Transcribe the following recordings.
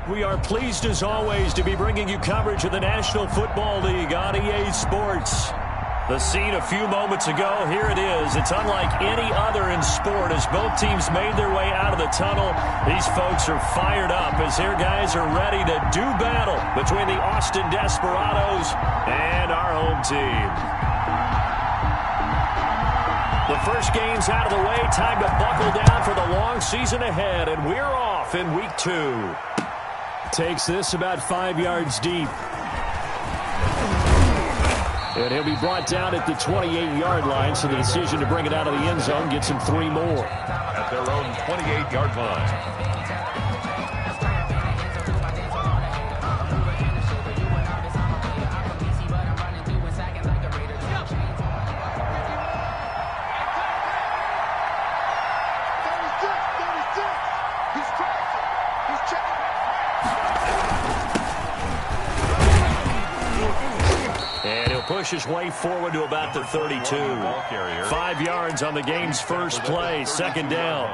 We are pleased as always to be bringing you coverage of the National Football League on EA Sports. The scene a few moments ago, here it is. It's unlike any other in sport as both teams made their way out of the tunnel. These folks are fired up as their guys are ready to do battle between the Austin Desperados and our home team. The first game's out of the way. Time to buckle down for the long season ahead, and we're off in week 2. Takes this about 5 yards deep. And he'll be brought down at the 28-yard line, so the decision to bring it out of the end zone gets him 3 more. At their own 28-yard line. Push his way forward to about the 32. 5 yards on the game's first play, second down.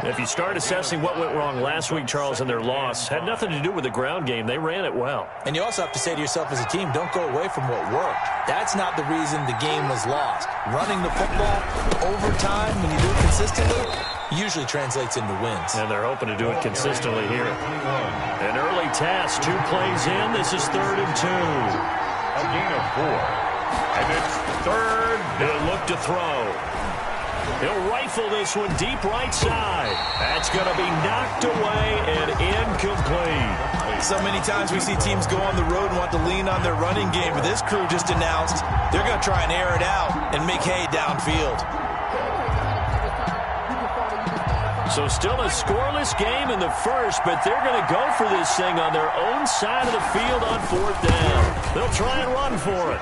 If you start assessing what went wrong last week, Charles, in their loss, had nothing to do with the ground game. They ran it well. And you also have to say to yourself as a team, don't go away from what worked. That's not the reason the game was lost. Running the football over time, when you do it consistently, usually translates into wins. And they're hoping to do it consistently here. An early task, 2 plays in. This is 3rd and 2. A gain of 4. And it's 3rd. He'll look to throw. He'll rifle this one deep right side. That's going to be knocked away and incomplete. So many times we see teams go on the road and want to lean on their running game, but this crew just announced they're going to try and air it out and make hay downfield. So still a scoreless game in the first, but they're going to go for this thing on their own side of the field on 4th down. They'll try and run for it.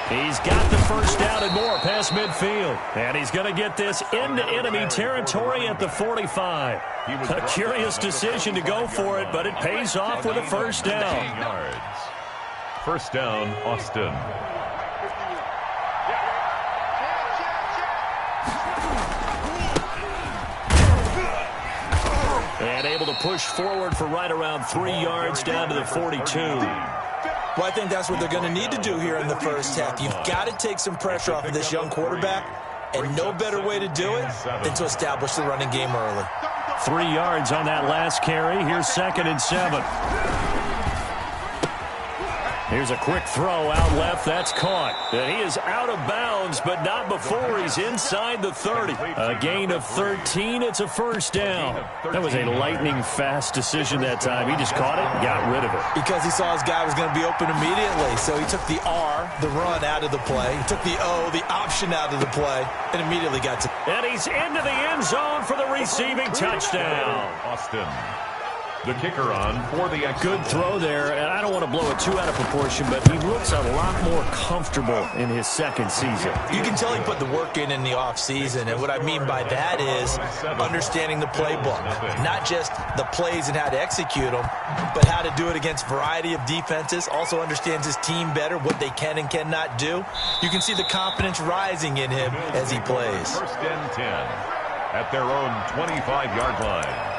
He's got the first down and more past midfield. And he's going to get this into enemy territory at the 45. A curious decision to go for it, but it pays off with a first down. First down, Austin. And able to push forward for right around 3 yards down to the 42. Well, I think that's what they're going to need to do here in the first half. You've got to take some pressure off of this young quarterback, and no better way to do it than to establish the running game early. 3 yards on that last carry. Here's 2nd and 7. Here's a quick throw out left. That's caught. And he is out of bounds, but not before he's inside the 30. A gain of 13. It's a first down. That was a lightning-fast decision that time. He just caught it and got rid of it. Because he saw his guy was going to be open immediately. So he took the R, the run, out of the play. He took the O, the option, out of the play, and immediately got to. And he's into the end zone for the receiving touchdown. Austin. The kicker on for the good throw there, and I don't want to blow it too out of proportion, but he looks a lot more comfortable in his second season. You can tell he put the work in the offseason, and what I mean by that is understanding the playbook. Not just the plays and how to execute them, but how to do it against a variety of defenses. Also understands his team better, what they can and cannot do. You can see the confidence rising in him as he plays. First and 10 at their own 25-yard line.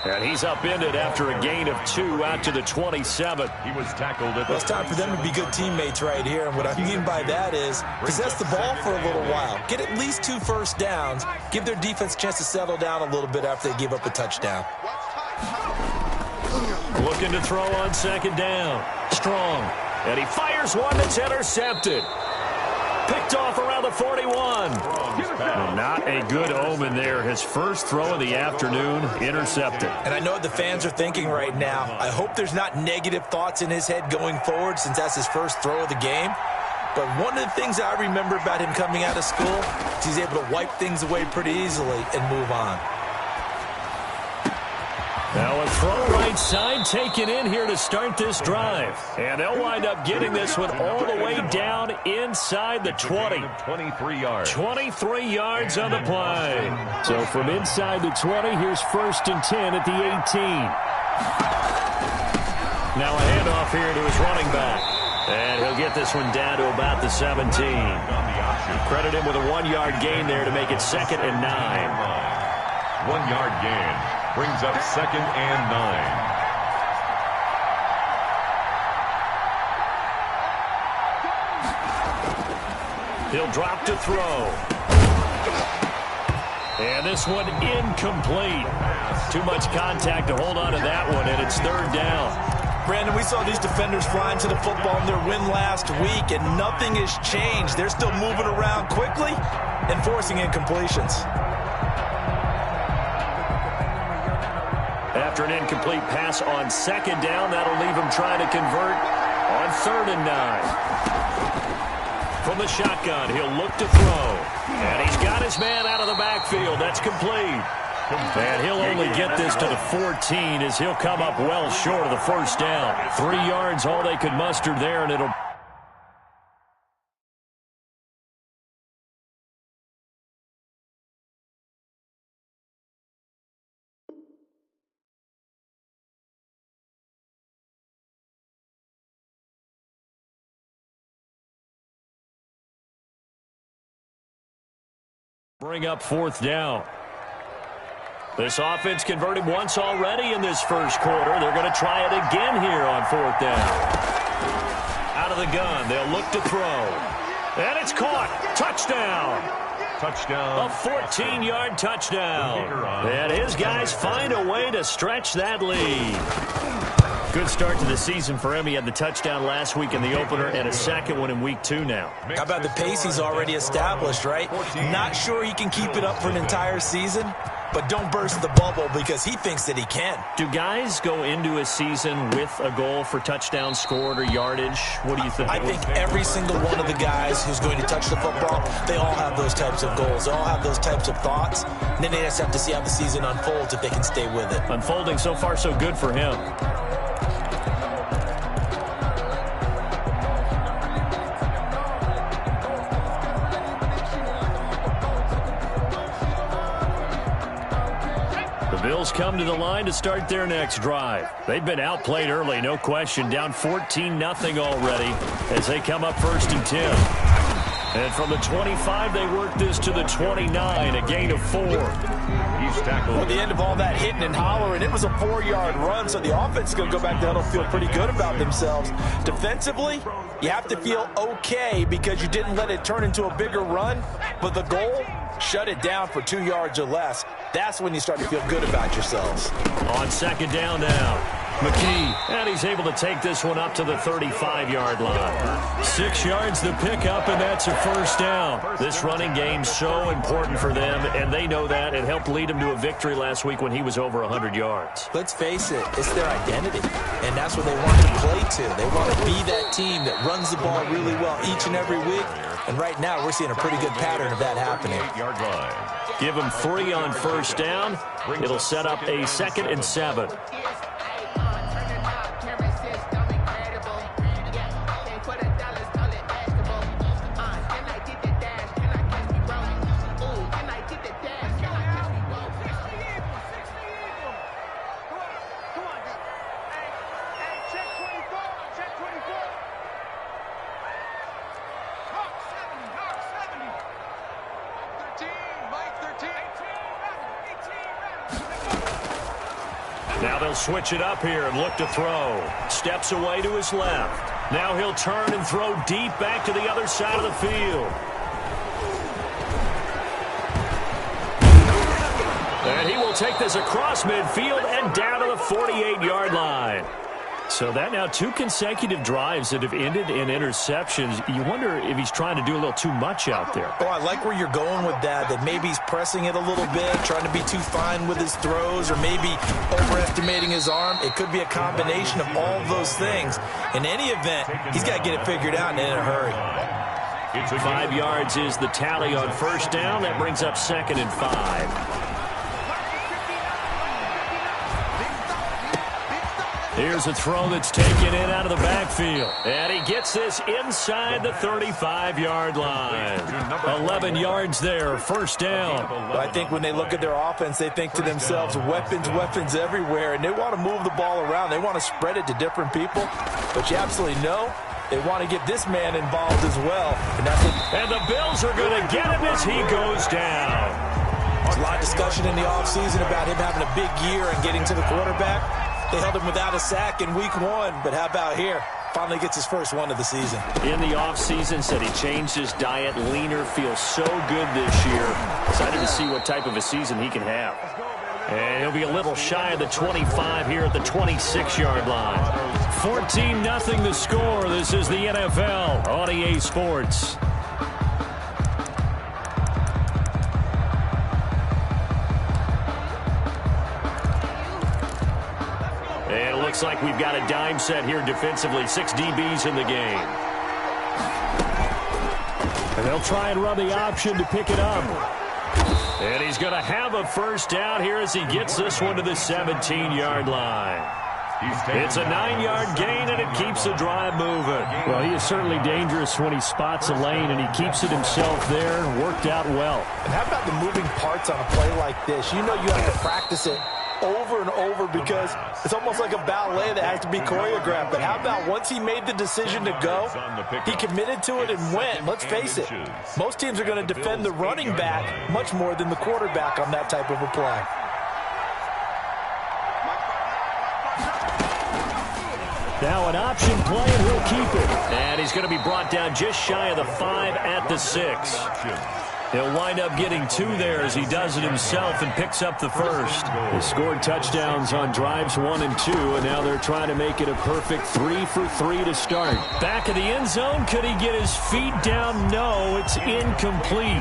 And he's upended after a gain of 2 out to the 27. He was tackled at well, it's time for them to be good teammates right here. And what I mean by that is possess the ball for a little while. Get at least 2 first downs. Give their defense a chance to settle down a little bit after they give up a touchdown. Looking to throw on 2nd down. Strong. And he fires one that's intercepted. Picked off around the 41. Not a good omen there. His first throw of the afternoon, intercepted. And I know what the fans are thinking right now. I hope there's not negative thoughts in his head going forward since that's his first throw of the game. But one of the things I remember about him coming out of school is he's able to wipe things away pretty easily and move on. Now a throw right side taken in here to start this drive. And they'll wind up getting this one all the way down inside the 20. 23 yards. 23 yards on the play. So from inside the 20, here's 1st and 10 at the 18. Now a handoff here to his running back. And he'll get this one down to about the 17. Credit him with a 1-yard gain there to make it 2nd and 9. 1-yard gain brings up 2nd and 9. He'll drop to throw. And this one incomplete. Too much contact to hold on to that one, and it's 3rd down. Brandon, we saw these defenders flying to the football in their win last week, and nothing has changed. They're still moving around quickly and forcing incompletions. After an incomplete pass on 2nd down, that'll leave him trying to convert on 3rd and 9. From the shotgun, he'll look to throw. And he's got his man out of the backfield. That's complete. And he'll only get this to the 14 as he'll come up well short of the 1st down. 3 yards, all they could muster there, and it'll... bring up 4th down. This offense converted once already in this 1st quarter. They're going to try it again here on 4th down. Out of the gun, they'll look to throw. And it's caught. Touchdown. Touchdown. A 14-yard touchdown. And his guys find a way to stretch that lead. Good start to the season for him. He had the touchdown last week in the opener and a 2nd one in week 2 now. How about the pace he's already established, right? Not sure he can keep it up for an entire season, but don't burst the bubble because he thinks that he can. Do guys go into a season with a goal for touchdowns scored or yardage? What do you think? I think every single one of the guys who's going to touch the football, they all have those types of goals. They all have those types of thoughts. And then they just have to see how the season unfolds if they can stay with it. Unfolding so far so good for him. Bills come to the line to start their next drive. They've been outplayed early, no question. Down 14-0 already as they come up 1st and 10. And from the 25, they work this to the 29, a gain of 4. He's tackled. At the end of all that hitting and hollering, it was a 4-yard run, so the offense is going to go back down and feel pretty good about themselves. Defensively, you have to feel okay because you didn't let it turn into a bigger run, but the goal, shut it down for 2 yards or less. That's when you start to feel good about yourselves. On 2nd down now, McKee, and he's able to take this one up to the 35-yard line. 6 yards the pickup, and that's a 1st down. This running game's so important for them, and they know that. It helped lead them to a victory last week when he was over 100 yards. Let's face it, it's their identity, and that's what they want to play to. They want to be that team that runs the ball really well each and every week, and right now we're seeing a pretty good pattern of that happening. 8-yard line. Give him 3 on 1st down. It'll set up a 2nd and 7. Now they'll switch it up here and look to throw. Steps away to his left. Now he'll turn and throw deep back to the other side of the field. And he will take this across midfield and down to the 48-yard line. So that now 2 consecutive drives that have ended in interceptions. You wonder if he's trying to do a little too much out there. Oh, I like where you're going with that maybe he's pressing it a little bit, trying to be too fine with his throws, or maybe overestimating his arm. It could be a combination of all of those things. In any event, he's got to get it figured out and in a hurry. 5 yards is the tally on 1st down. That brings up 2nd and 5. Here's a throw that's taken in out of the backfield. And he gets this inside the 35-yard line. 11 yards there, first down. Well, I think when they look at their offense, they think to themselves, weapons, weapons everywhere. And they want to move the ball around. They want to spread it to different people. But you absolutely know they want to get this man involved as well. And the Bills are going to get him as he goes down. There's a lot of discussion in the offseason about him having a big year and getting to the quarterback. They held him without a sack in week 1, but how about here? Finally gets his first one of the season. In the offseason, said he changed his diet, leaner, feels so good this year. Excited to see what type of a season he can have. And he'll be a little shy of the 25 here at the 26-yard line. 14-0 the score. This is the NFL on EA Sports. And it looks like we've got a dime set here defensively. 6 DBs in the game. And they'll try and run the option to pick it up. And he's going to have a first down here as he gets this one to the 17-yard line. It's a 9-yard gain, and it keeps the drive moving. Well, he is certainly dangerous when he spots a lane, and he keeps it himself there and worked out well. And how about the moving parts on a play like this? You know you have to practice it over and over because it's almost like a ballet that has to be choreographed. But how about once he made the decision to go, he committed to it and went. Let's face it, most teams are going to defend the running back much more than the quarterback on that type of a play. Now an option play, and he'll keep it. And he's going to be brought down just shy of the 5 at the 6. He'll wind up getting 2 there as he does it himself and picks up the first. They scored touchdowns on drives 1 and 2, and now they're trying to make it a perfect 3 for 3 to start. Back of the end zone, could he get his feet down? No, it's incomplete.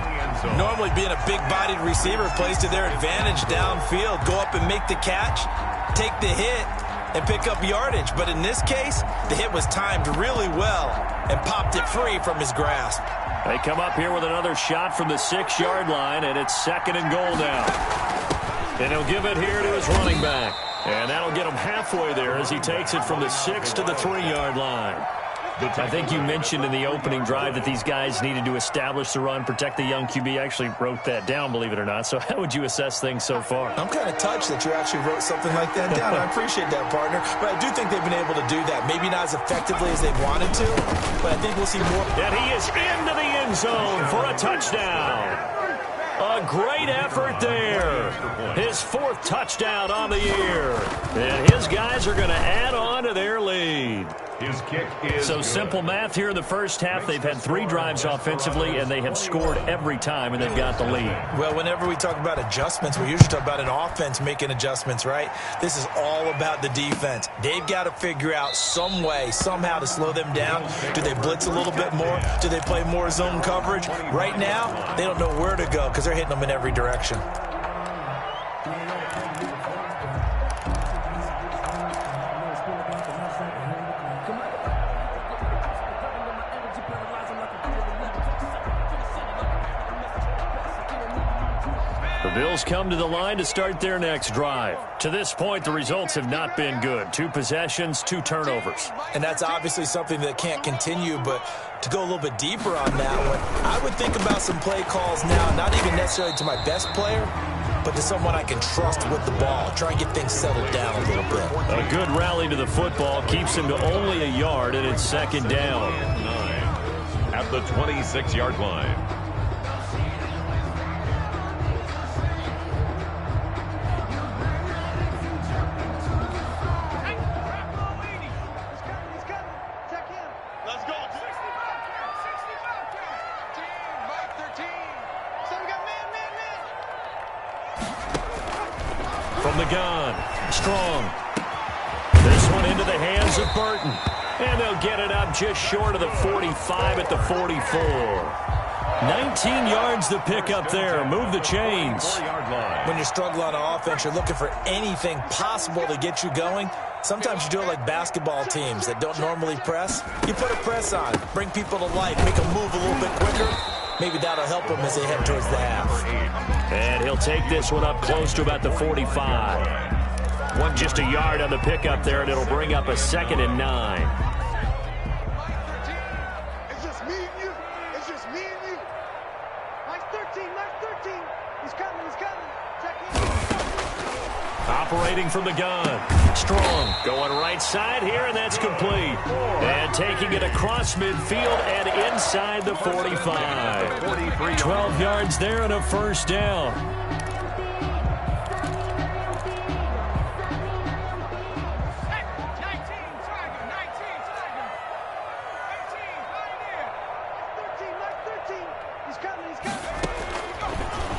Normally being a big-bodied receiver plays to their advantage downfield. Go up and make the catch, take the hit, and pick up yardage. But in this case, the hit was timed really well and popped it free from his grasp. They come up here with another shot from the 6-yard line, and it's 2nd and goal now. And he'll give it here to his running back. And that'll get him halfway there as he takes it from the 6 to the 3-yard line. I think you mentioned in the opening drive that these guys needed to establish the run, protect the young QB. I actually wrote that down, believe it or not. So how would you assess things so far? I'm kind of touched that you actually wrote something like that down. I appreciate that, partner. But I do think they've been able to do that. Maybe not as effectively as they wanted to, but I think we'll see more. And he is into the end zone for a touchdown. A great effort there. His 4th touchdown on the year. And his guys are going to add on to their lead. His kick is so simple math here in the first half. They've had 3 drives offensively, and they have scored every time, and they've got the lead. Well, whenever we talk about adjustments, we usually talk about an offense making adjustments, right? This is all about the defense. They've got to figure out some way, somehow to slow them down. Do they blitz a little bit more? Do they play more zone coverage? Right now, they don't know where to go because they're hitting them in every direction. The Bills come to the line to start their next drive. To this point, the results have not been good. 2 possessions, 2 turnovers. And that's obviously something that can't continue, but to go a little bit deeper on that one, I would think about some play calls now, not even necessarily to my best player, but to someone I can trust with the ball. Try and get things settled down a little bit. A good rally to the football keeps him to only a yard, and it's 2nd down. 9 at the 26-yard line. From the gun, Strong. This one into the hands of Burton. And they'll get it up just short of the 45 at the 44. 19 yards to pick up there. Move the chains. When you struggle on offense, you're looking for anything possible to get you going. Sometimes you do it like basketball teams that don't normally press. You put a press on, bring people to life, make them move a little bit quicker. Maybe that'll help them as they head towards the half. And he'll take this one up close to about the 45. Just a yard on the pickup there, and it'll bring up a 2nd and 9. It's just me and you. It's just me and you. Mike 13, Mike 13. He's coming, he's coming. Check in. Operating from the gun. Strong going right side here, and that's complete. And taking it across midfield and inside the 45. 12 yards there and a first down.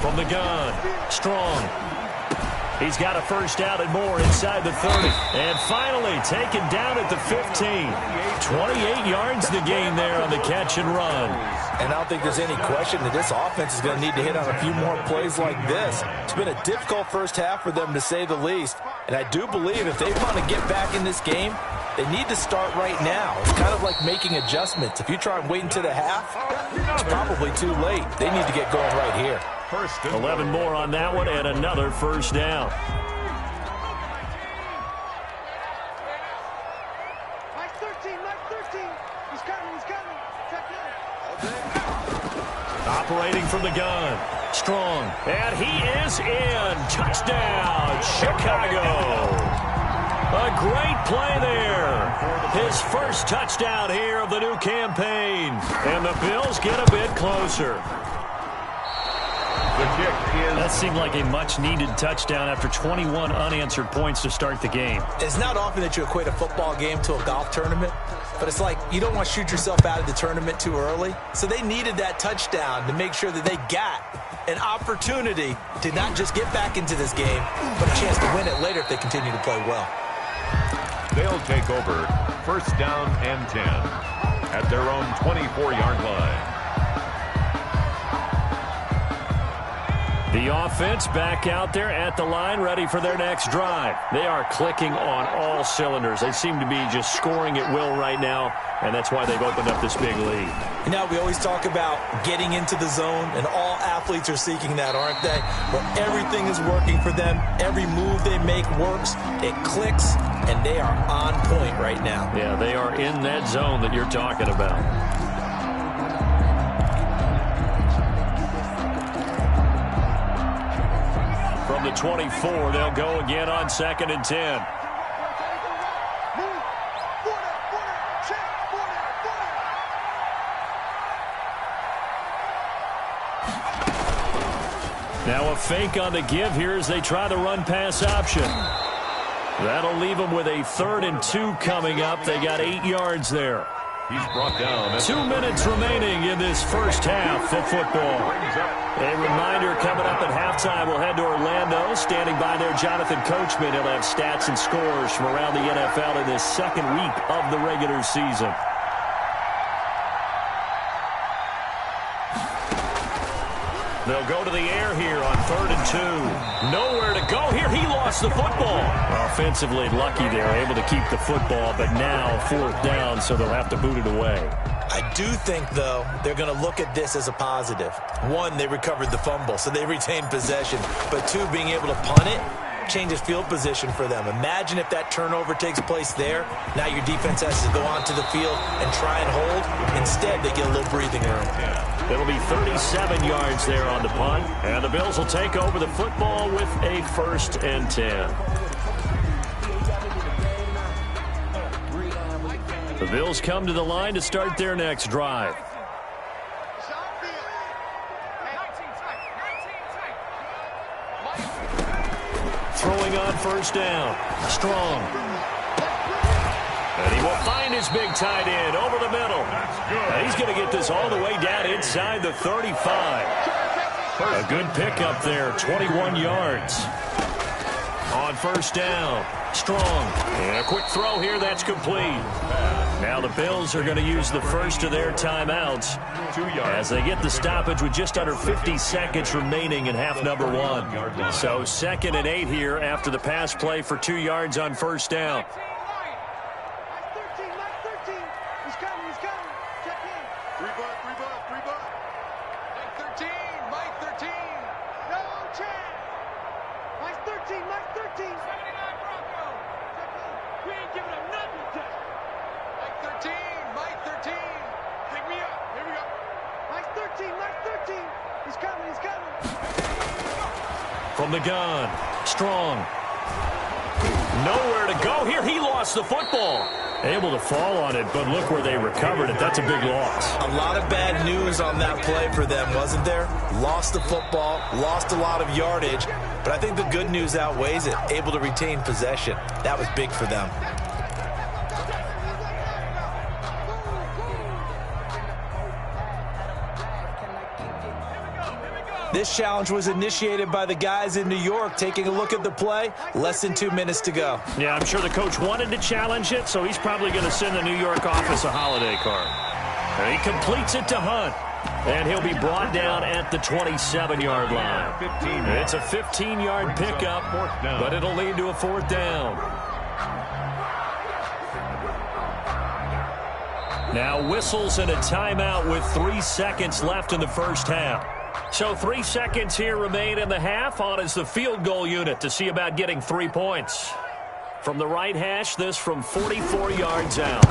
From the gun, Strong. He's got a first down and more inside the 30. And finally taken down at the 15. 28 yards the gain there on the catch and run. And I don't think there's any question that this offense is going to need to hit on a few more plays like this. It's been a difficult first half for them, to say the least. And I do believe if they want to get back in this game, they need to start right now. It's kind of like making adjustments. If you try and wait until the half, it's probably too late. They need to get going right here. 11 more on that one and another first down. Mike 13, Mike 13. He's coming, he's coming. Check in. Operating from the gun. Strong. And he is in. Touchdown, Chicago. A great play there. His first touchdown here of the new campaign. And the Bills get a bit closer. That seemed like a much-needed touchdown after 21 unanswered points to start the game. It's not often that you equate a football game to a golf tournament, but it's like you don't want to shoot yourself out of the tournament too early. So they needed that touchdown to make sure that they got an opportunity to not just get back into this game, but a chance to win it later if they continue to play well. They'll take over first down and 10 at their own 24-yard line. The offense back out there at the line, ready for their next drive. They are clicking on all cylinders. They seem to be just scoring at will right now, and that's why they've opened up this big lead. You know, we always talk about getting into the zone, and all athletes are seeking that, aren't they? Where everything is working for them. Every move they make works. It clicks, and they are on point right now. Yeah, they are in that zone that you're talking about. From the 24, they'll go again on 2nd and 10. Now a fake on the give here as they try the run-pass option. That'll leave them with a 3rd and 2 coming up. They got 8 yards there. He's brought down. 2 minutes remaining in this first half of football. A reminder, coming up at halftime, we'll head to Orlando. Standing by there, Jonathan Coachman. He'll have stats and scores from around the NFL in this second week of the regular season. They'll go to the air here on 3rd and 2. Nowhere to go here. He lost the football. Offensively lucky there, able to keep the football, but now 4th down, so they'll have to boot it away. I do think, though, they're going to look at this as a positive. 1, they recovered the fumble, so they retained possession. But 2, being able to punt it changes field position for them. Imagine if that turnover takes place there. Now your defense has to go onto the field and try and hold. Instead, they get a little breathing room. It'll be 37 yards there on the punt. And the Bills will take over the football with a 1st and 10. The Bills come to the line to start their next drive. Throwing on 1st down. Strong. And he will find his big tight end over the middle. And he's going to get this all the way down inside the 35. A good pickup there, 21 yards. On 1st down, Strong. And a quick throw here, that's complete. Now the Bills are going to use the first of their timeouts as they get the stoppage with just under 50 seconds remaining in half number 1. So 2nd and 8 here after the pass play for 2 yards on 1st down. We ain't giving up nothing today. Mike 13, Mike 13. Pick me up. Here we go. Mike 13, Mike 13. He's coming, he's coming. From the gun, Strong. Nowhere to go here. He lost the football. Able to fall on it, but look where they recovered it. That's a big loss. A lot of bad news on that play for them, wasn't there? Lost the football, lost a lot of yardage, but I think the good news outweighs it. Able to retain possession. That was big for them. This challenge was initiated by the guys in New York. Taking a look at the play, less than 2 minutes to go. Yeah, I'm sure the coach wanted to challenge it, so he's probably going to send the New York office a holiday card. And he completes it to Hunt. And he'll be brought down at the 27-yard line. It's a 15-yard pickup, but it'll lead to a 4th down. Now whistles and a timeout with 3 seconds left in the first half. So 3 seconds here remain in the half. On is the field goal unit to see about getting 3 points. From the right hash, this from 44 yards out.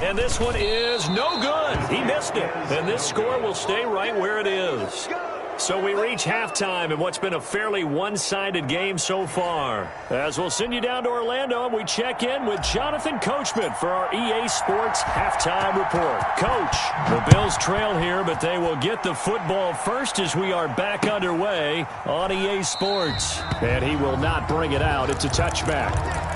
And this one is no good. He missed it. And this score will stay right where it is. So we reach halftime in what's been a fairly one-sided game so far. As we'll send you down to Orlando, and we check in with Jonathan Coachman for our EA Sports Halftime Report. Coach, the Bills trail here, but they will get the football first as we are back underway on EA Sports. And he will not bring it out. It's a touchback.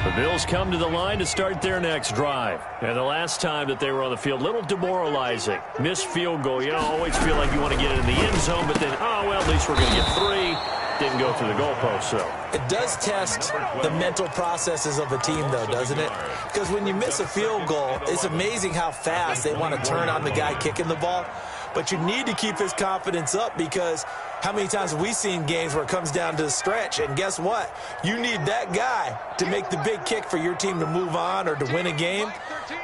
The Bills come to the line to start their next drive. And the last time that they were on the field, a little demoralizing. Missed field goal. You always feel like you want to get it in the end zone, but then, oh, well, at least we're going to get 3. Didn't go through the goalpost, so. It does test the mental processes of a team, though, doesn't it? Because when you miss a field goal, it's amazing how fast they want to turn on the guy kicking the ball. But you need to keep his confidence up, because how many times have we seen games where it comes down to the stretch, and guess what? You need that guy to make the big kick for your team to move on or to win a game.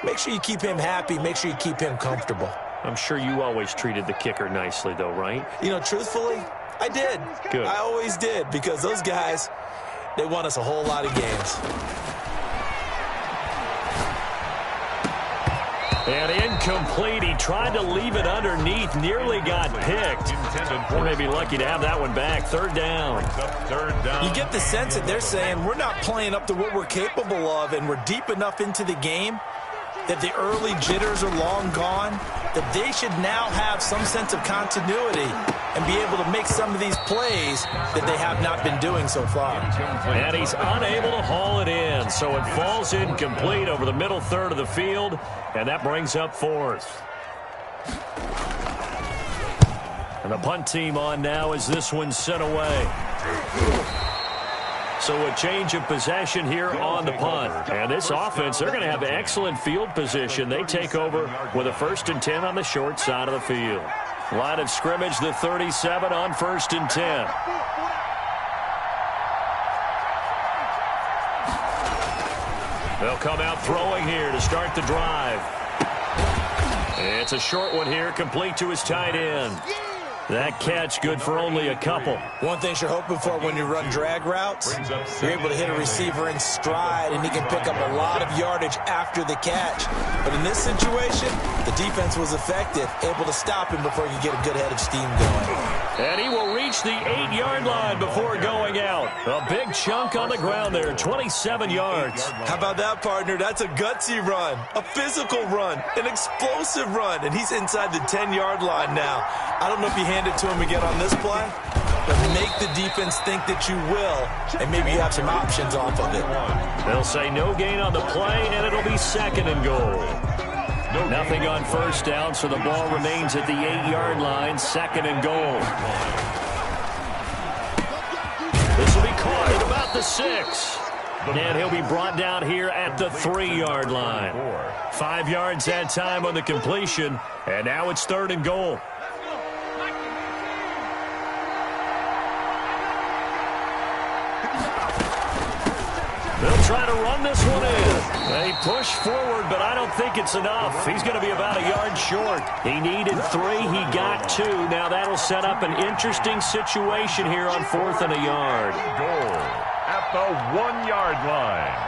Make sure you keep him happy. Make sure you keep him comfortable. I'm sure you always treated the kicker nicely, though, right? You know, truthfully, I did. Good. I always did, because those guys, they won us a whole lot of games. And incomplete. He tried to leave it underneath. Nearly got picked. They may be lucky to have that one back. 3rd down. You get the sense that they're saying we're not playing up to what we're capable of, and we're deep enough into the game that the early jitters are long gone, that they should now have some sense of continuity and be able to make some of these plays that they have not been doing so far. And he's unable to haul it in, so it falls incomplete over the middle third of the field, and that brings up 4th. And the punt team on now as this one's sent away. So a change of possession here on the punt. And this offense, they're going to have excellent field position. They take over with a 1st and 10 on the short side of the field. Line of scrimmage, the 37 on 1st and 10. They'll come out throwing here to start the drive. It's a short one here, complete to his tight end. That catch good for only a couple. One thing you're hoping for when you run drag routes, you're able to hit a receiver in stride, and he can pick up a lot of yardage after the catch. But in this situation, the defense was effective, able to stop him before you get a good head of steam going. And he will reach the 8-yard line before going out. A big chunk on the ground there, 27 yards. How about that, partner? That's a gutsy run, a physical run, an explosive run, and he's inside the 10-yard line now. I don't know if you hand it to him again on this play, but make the defense think that you will, and maybe you have some options off of it. They'll say no gain on the play, and it'll be 2nd and goal. Nothing on 1st down, so the ball remains at the 8-yard line, 2nd and goal. This will be caught at about the 6. And he'll be brought down here at the 3-yard line. 5 yards that time on the completion, and now it's 3rd and goal. They'll try to run this one in. They push forward, but I don't think it's enough. He's going to be about a yard short. He needed 3. He got 2. Now that'll set up an interesting situation here on 4th and a yard. Goal at the 1-yard line.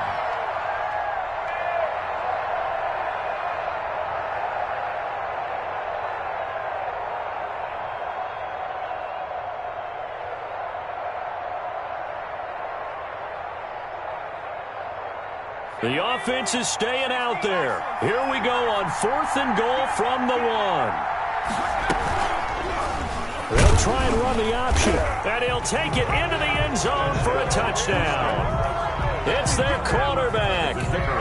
The offense is staying out there. Here we go on 4th and goal from the 1. They'll try and run the option, and he'll take it into the end zone for a touchdown. It's their quarterback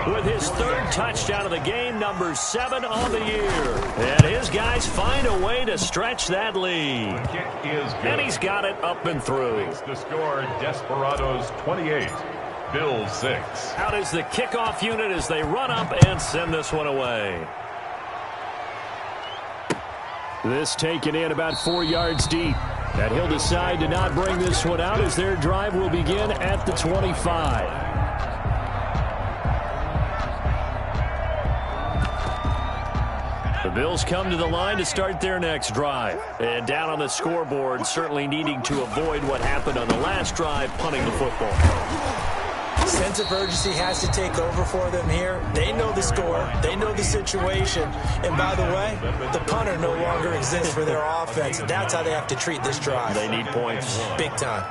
with his 3rd touchdown of the game, number 7 on the year. And his guys find a way to stretch that lead. The kick is good. And he's got it up and through. Makes the score Desperados 28. Bills 6. Out is the kickoff unit as they run up and send this one away. This taken in about 4 yards deep. And he'll decide to not bring this one out as their drive will begin at the 25. The Bills come to the line to start their next drive. And down on the scoreboard, certainly needing to avoid what happened on the last drive, punting the football. Sense of urgency has to take over for them here. They know the score. They know the situation. And by the way, the punter no longer exists for their offense. That's how they have to treat this drive. They need points. Big time.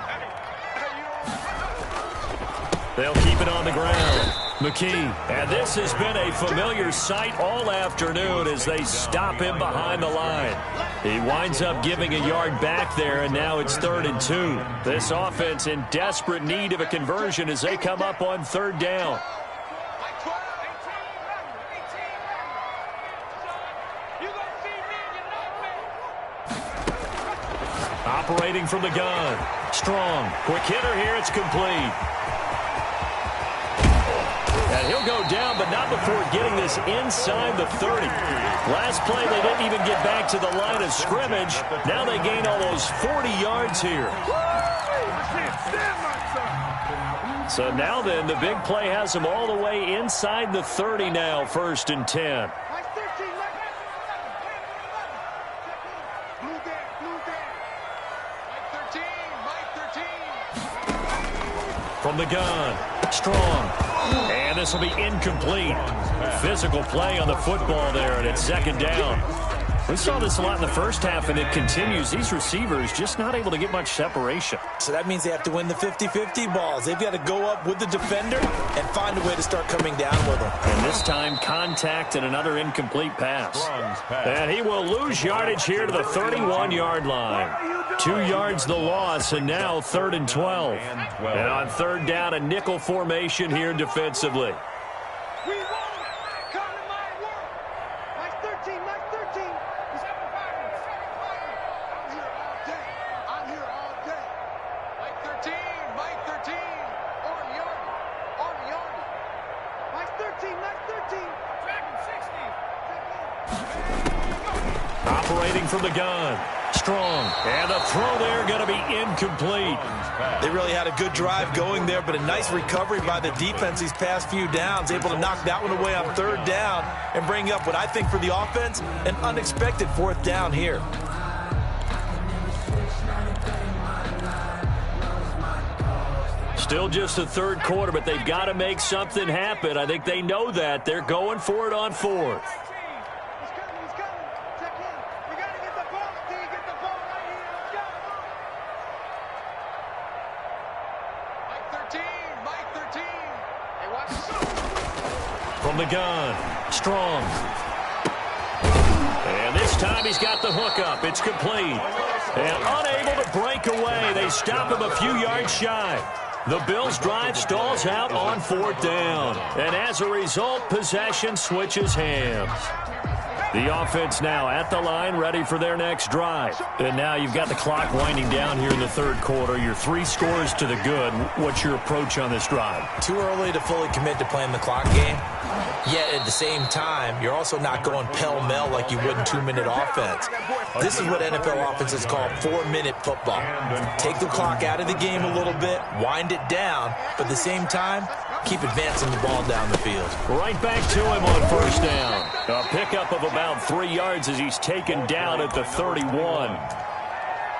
They'll keep it on the ground. McKee. And this has been a familiar sight all afternoon as they stop him behind the line. He winds up giving a yard back there, and now it's 3rd and 2. This offense in desperate need of a conversion as they come up on 3rd down. Operating from the gun. Strong. Quick hitter here. It's complete. And he'll go down, but not before getting this inside the 30. Last play, they didn't even get back to the line of scrimmage. Now they gain almost 40 yards here. So now then, the big play has them all the way inside the 30 now, 1st and 10. From the gun, Strong. And this will be incomplete. Physical play on the football there, and it's 2nd down. We saw this a lot in the first half, and it continues. These receivers just not able to get much separation. So that means they have to win the 50-50 balls. They've got to go up with the defender and find a way to start coming down with them. And this time, contact and another incomplete pass. And he will lose yardage here to the 31-yard line. 2 yards the loss, and now 3rd and 12. And on 3rd down, a nickel formation here defensively. Operating from the gun. Strong. And the throw there going to be incomplete. They really had a good drive going there, but a nice recovery by the defense these past few downs, able to knock that one away on 3rd down and bring up what I think for the offense, an unexpected 4th down here. Still just the 3rd quarter, but they've got to make something happen. I think they know that. They're going for it on 4th. From the gun, Strong. And this time he's got the hook up. It's complete. And unable to break away. They stop him a few yards shy. The Bills' drive stalls out on 4th down. And as a result, possession switches hands. The offense now at the line, ready for their next drive. And now you've got the clock winding down here in the 3rd quarter. Your 3 scores to the good. What's your approach on this drive? Too early to fully commit to playing the clock game. Yet at the same time, you're also not going pell-mell like you would in 2-minute offense. This is what NFL offenses call 4-minute football. Take the clock out of the game a little bit, wind it down, but at the same time, keep advancing the ball down the field. Right back to him on first down. A pickup of about 3 yards as he's taken down at the 31.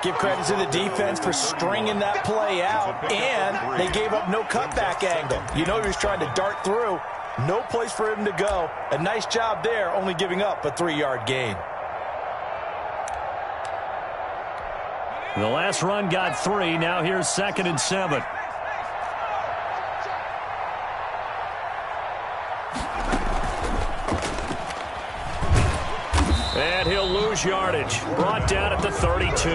Give credit to the defense for stringing that play out, and they gave up no cutback angle. You know he was trying to dart through. No place for him to go. A nice job there, only giving up a 3-yard gain. The last run got 3. Now here's 2nd and 7. And he'll lose yardage. Brought down at the 32.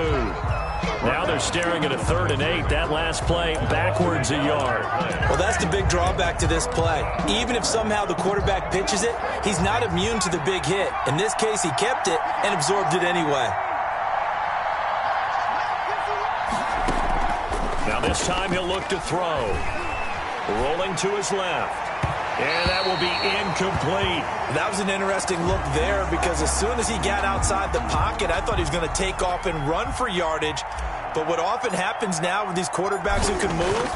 Now they're staring at a 3rd and 8. That last play backwards a yard. Well, that's the big drawback to this play. Even if somehow the quarterback pitches it, he's not immune to the big hit. In this case, he kept it and absorbed it anyway. Now this time he'll look to throw. Rolling to his left. And that will be incomplete. That was an interesting look there because as soon as he got outside the pocket, I thought he was going to take off and run for yardage. But what often happens now with these quarterbacks who can move,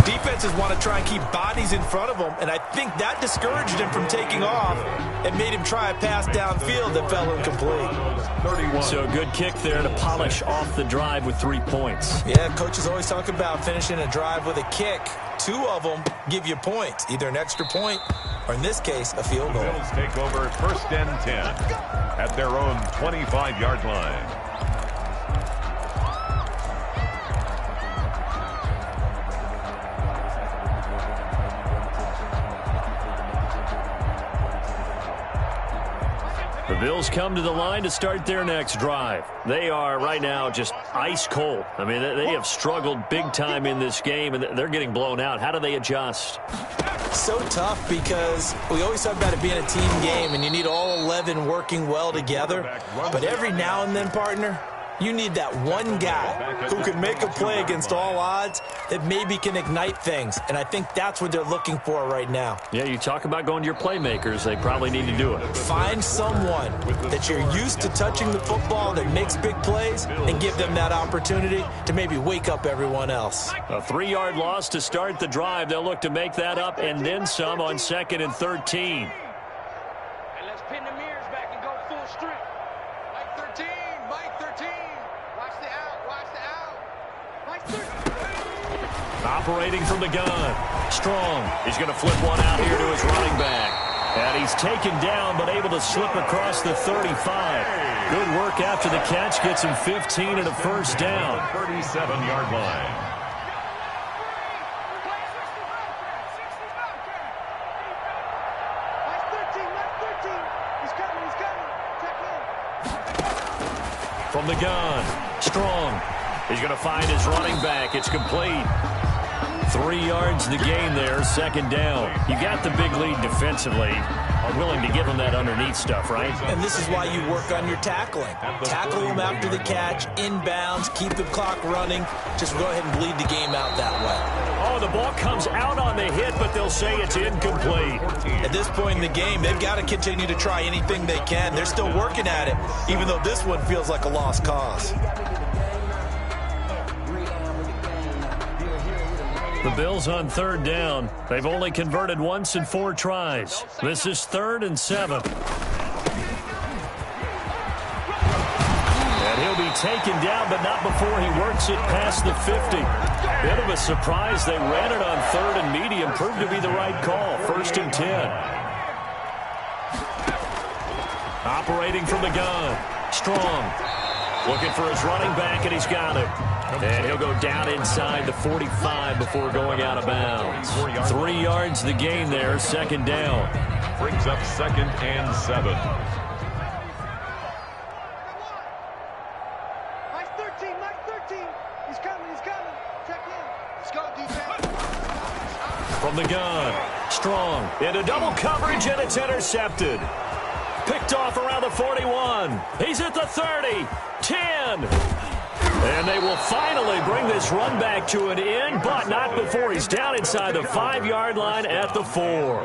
defenses want to try and keep bodies in front of them, and I think that discouraged him from taking off and made him try a pass downfield that fell incomplete. 31. So a good kick there to polish off the drive with 3 points. Yeah, coaches always talk about finishing a drive with a kick. 2 of them give you points, either an extra point or, in this case, a field goal. Bills take over 1st and 10 at their own 25-yard line. The Bills come to the line to start their next drive. They are right now just ice cold. I mean, they have struggled big time in this game, and they're getting blown out. How do they adjust? So tough because we always talk about it being a team game, and you need all 11 working well together. But every now and then, partner, you need that one guy who can make a play against all odds that maybe can ignite things. And I think that's what they're looking for right now. Yeah, you talk about going to your playmakers. They probably need to do it. Find someone that you're used to touching the football that makes big plays and give them that opportunity to maybe wake up everyone else. A 3-yard loss to start the drive. They'll look to make that up and then some on 2nd and 13. And let's pin the mirrors back and go full strength. Mike 13, Mike 13. Watch the out, watch the out. Mike 13. Operating from the gun. Strong. He's going to flip one out here to his running back. And he's taken down but able to slip across the 35. Good work after the catch. Gets him 15 and a first down. 37-yard line. From the gun, Strong. He's going to find his running back. It's complete. 3 yards the gain there, 2nd down. You got the big lead defensively. Are willing to give him that underneath stuff, right? And this is why you work on your tackling. Tackle him after the catch, inbounds, keep the clock running. Just go ahead and bleed the game out that way. Oh, the ball comes out on the hit, but they'll say it's incomplete. At this point in the game, they've got to continue to try anything they can. They're still working at it, even though this one feels like a lost cause. The Bills on 3rd down. They've only converted once in 4 tries. This is 3rd and 7. And he'll be taken down, but not before he works it past the 50. Bit of a surprise. They ran it on 3rd and medium. Proved to be the right call. 1st and 10. Operating from the gun. Strong. Looking for his running back, and he's got it. And he'll go down inside the 45 before going out of bounds. 3 yards the gain there, 2nd down. Brings up 2nd and 7. Mike 13, Mike 13. He's coming, he's coming. Check in. Let's go, defense. From the gun, Strong into double coverage, and it's intercepted. Picked off around the 41. He's at the 30, 10. And they will finally bring this run back to an end, but not before he's down inside the 5-yard line at the 4.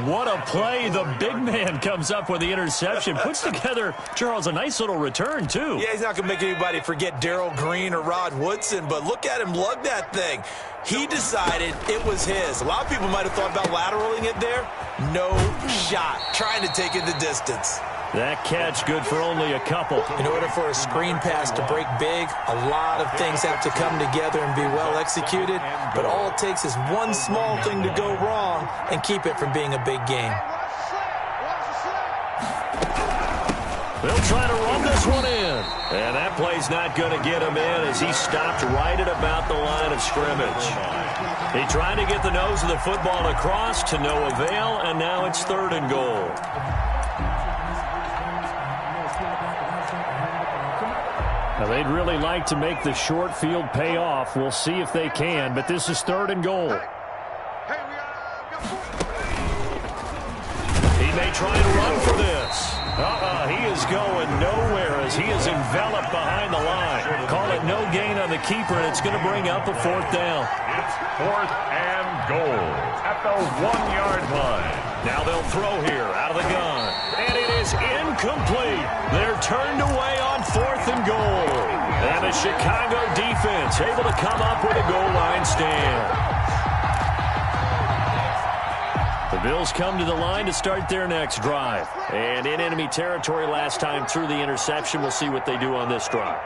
What a play. The big man comes up with the interception. Puts together, Charles, a nice little return, too. Yeah, he's not going to make anybody forget Darrell Green or Rod Woodson, but look at him lug that thing. He decided it was his. A lot of people might have thought about lateraling it there. No shot. Trying to take it the distance. That catch good for only a couple. In order for a screen pass to break big, a lot of things have to come together and be well executed. But all it takes is one small thing to go wrong and keep it from being a big game. They'll try to run this one in. And that play's not going to get him in as he stopped right at about the line of scrimmage. He tried to get the nose of the football across to no avail, and now it's 3rd and goal. Now, they'd really like to make the short field pay off. We'll see if they can, but this is 3rd and goal. He may try and run for this. He is going nowhere as he is enveloped behind the line. Call it no gain on the keeper, and it's going to bring up a 4th down. It's 4th and goal at the 1-yard line. Now they'll throw here out of the gun. And it is incomplete. They're turned away on 4th and goal. And the Chicago defense able to come up with a goal line stand. The Bills come to the line to start their next drive. And in enemy territory last time through the interception. We'll see what they do on this drive.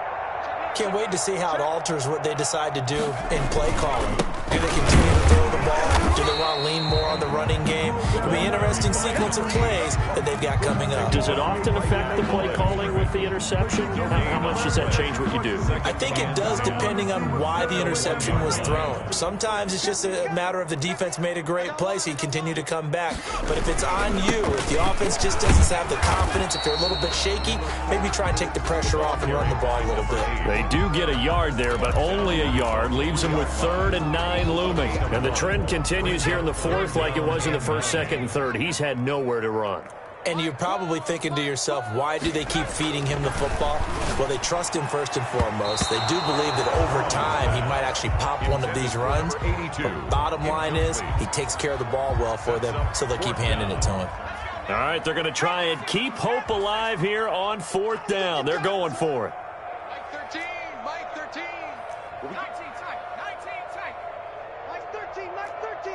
Can't wait to see how it alters what they decide to do in play calling. Do they continue to throw the ball? Do they want to lean more on the running game? It'll be an interesting sequence of plays that they've got coming up. Does it often affect the play calling with the interception? How much does that change what you do? I think it does depending on why the interception was thrown. Sometimes it's just a matter of the defense made a great play, so you continue to come back. But if it's on you, if the offense just doesn't have the confidence, if they're a little bit shaky, maybe try and take the pressure off and run the ball a little bit. They do get a yard there, but only a yard. Leaves them with 3rd and 9 looming. And the trend continues here in the 4th like it was in the 1st, 2nd, and 3rd. He's had nowhere to run. And you're probably thinking to yourself, why do they keep feeding him the football? Well, they trust him first and foremost. They do believe that over time he might actually pop one of these runs. But bottom line is he takes care of the ball well for them, so they'll keep handing it to him. All right, they're going to try and keep hope alive here on 4th down. They're going for it. Mike 13. 19 tight. 19 tight. Mike 13. Mike 13.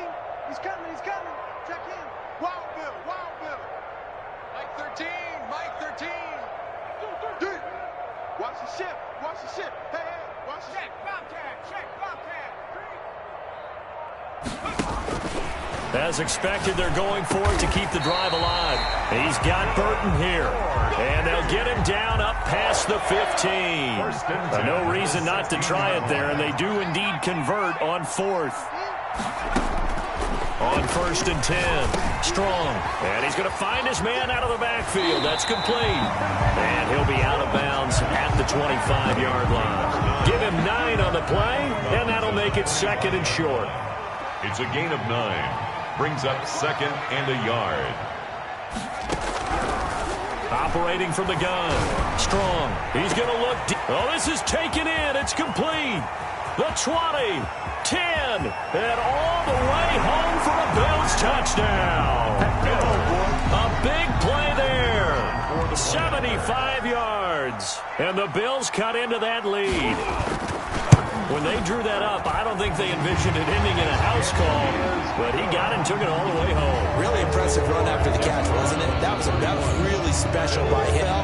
He's coming. He's coming. Check in. Wild Bill. Wild Bill. Mike 13. Mike 13. Dude. Watch the ship. Watch the ship. Hey, hey. Watch the ship. Bobcat. Check Bobcat. As expected, they're going for it to keep the drive alive. He's got Burton here. And they'll get him down up past the 15. No reason not to try it there, and they do indeed convert on 4th. On 1st and 10. Strong. And he's going to find his man out of the backfield. That's complete. And he'll be out of bounds at the 25-yard line. Give him 9 on the play, and that'll make it 2nd and short. It's a gain of 9. Brings up 2nd and a yard. Operating from the gun. Strong. He's going to look deep. Oh, this is taken in. It's complete. The 20, 10, and all the way home for a Bills touchdown. A big play there. 75 yards. And the Bills cut into that lead. When they drew that up, I don't think they envisioned it ending in a house call, but he got and took it all the way home. Really impressive run after the catch, wasn't it? That was really special by him.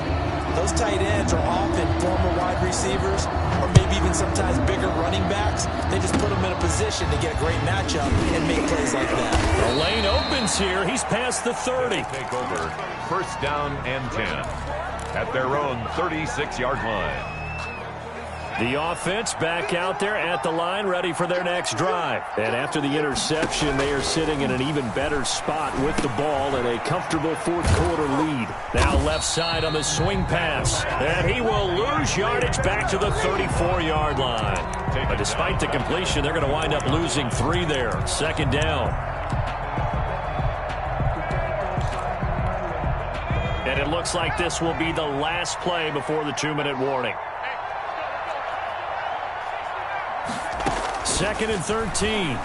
Those tight ends are often former wide receivers or maybe even sometimes bigger running backs. They just put them in a position to get a great matchup and make plays like that. The lane opens here. He's past the 30. Take over. 1st down and 10 at their own 36-yard line. The offense back out there at the line, ready for their next drive. And after the interception, they are sitting in an even better spot with the ball and a comfortable 4th quarter lead. Now left side on the swing pass. And he will lose yardage back to the 34-yard line. But despite the completion, they're going to wind up losing 3 there. 2nd down. And it looks like this will be the last play before the 2-minute warning. 2nd and 13.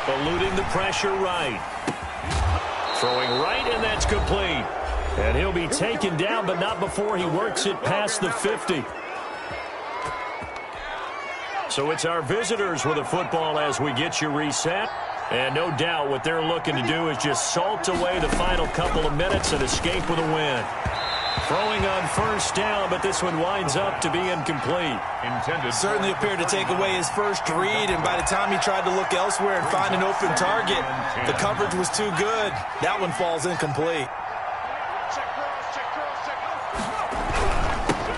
Eluding the pressure right. Throwing right, and that's complete. And he'll be taken down, but not before he works it past the 50. So it's our visitors with the football as we get you reset. And no doubt what they're looking to do is just salt away the final couple of minutes and escape with a win. Throwing on first down, but this one winds up to be incomplete. Certainly appeared to take away his first read, and by the time he tried to look elsewhere and find an open target, the coverage was too good. That one falls incomplete.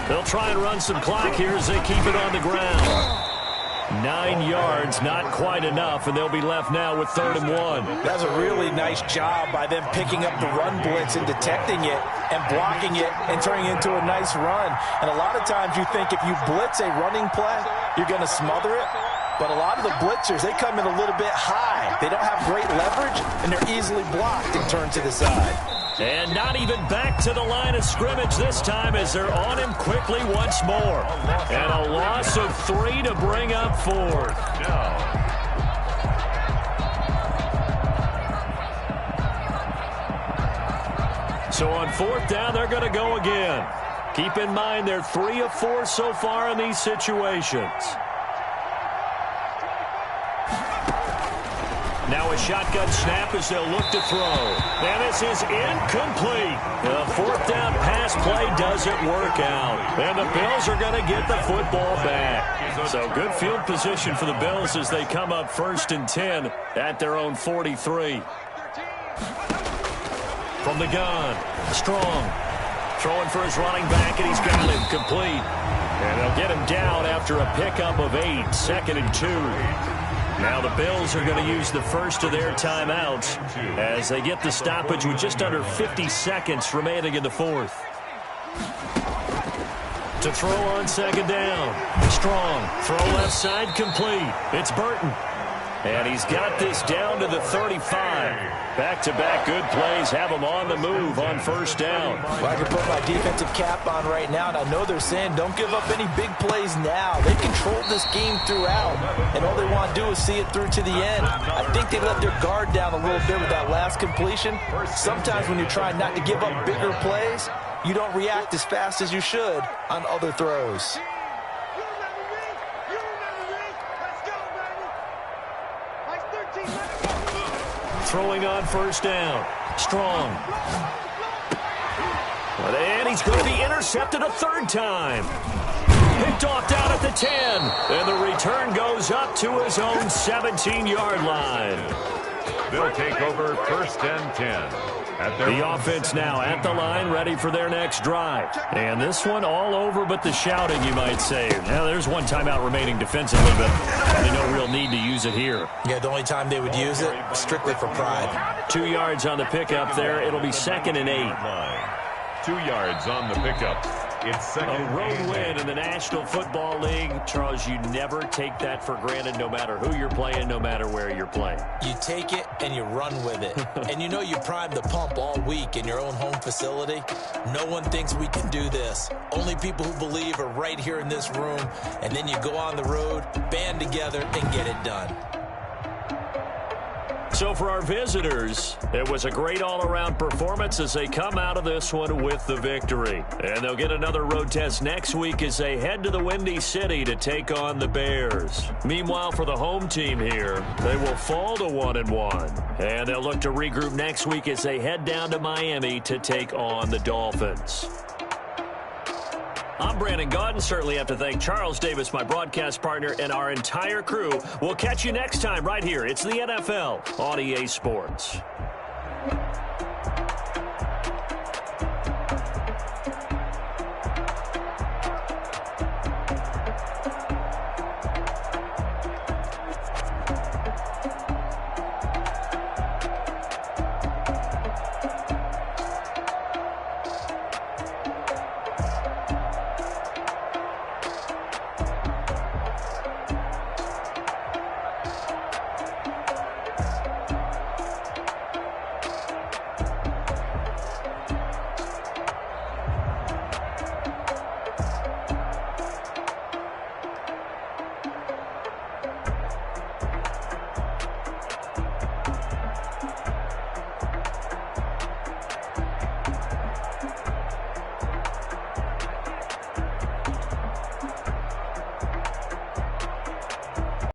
They'll try and run some clock here as they keep it on the ground. 9 yards, not quite enough, and they'll be left now with 3rd and 1. That's a really nice job by them picking up the run blitz and detecting it and blocking it and turning it into a nice run. And a lot of times you think if you blitz a running play, you're going to smother it. But a lot of the blitzers, they come in a little bit high. They don't have great leverage, and they're easily blocked and turned to the side. And not even back to the line of scrimmage this time as they're on him quickly once more. And a loss of 3 to bring up 4th. So on 4th down, they're going to go again. Keep in mind they're 3 of 4 so far in these situations. Now a shotgun snap as they'll look to throw. And this is incomplete. The 4th down pass play doesn't work out. And the Bills are going to get the football back. So good field position for the Bills as they come up 1st and 10 at their own 43. From the gun, Strong. Throwing for his running back, and he's got him complete. And they'll get him down after a pickup of 8, 2nd and 2. Now the Bills are going to use the first of their timeouts as they get the stoppage with just under 50 seconds remaining in the 4th. To throw on 2nd down. Strong. Throw left side complete. It's Burton. And he's got this down to the 35. Back-to-back good plays have him on the move on 1st down. Well, I can put my defensive cap on right now, and I know they're saying don't give up any big plays now. They controlled this game throughout, and all they want to do is see it through to the end. I think they let their guard down a little bit with that last completion. Sometimes when you're trying not to give up bigger plays, you don't react as fast as you should on other throws. Throwing on 1st down. Strong. And he's going to be intercepted a 3rd time. Picked off down at the 10. And the return goes up to his own 17-yard line. They'll take over 1st and 10. The offense now at the line, ready for their next drive. And this one all over but the shouting, you might say. Now, there's one timeout remaining defensively, but probably no real need to use it here. Yeah, the only time they would use it, strictly for pride. 2 yards on the pickup there. It'll be 2nd and 8. 2 yards on the pickup. It's 2nd A road win in the National Football League. Charles, you never take that for granted no matter who you're playing, no matter where you're playing. You take it and you run with it. And you know you primed the pump all week in your own home facility. No one thinks we can do this. Only people who believe are right here in this room. And then you go on the road, band together, and get it done. So for our visitors, it was a great all-around performance as they come out of this one with the victory. And they'll get another road test next week as they head to the Windy City to take on the Bears. Meanwhile, for the home team here, they will fall to 1-1. And they'll look to regroup next week as they head down to Miami to take on the Dolphins. I'm Brandon Gaudin. Certainly have to thank Charles Davis, my broadcast partner, and our entire crew. We'll catch you next time right here. It's the NFL on EA Sports.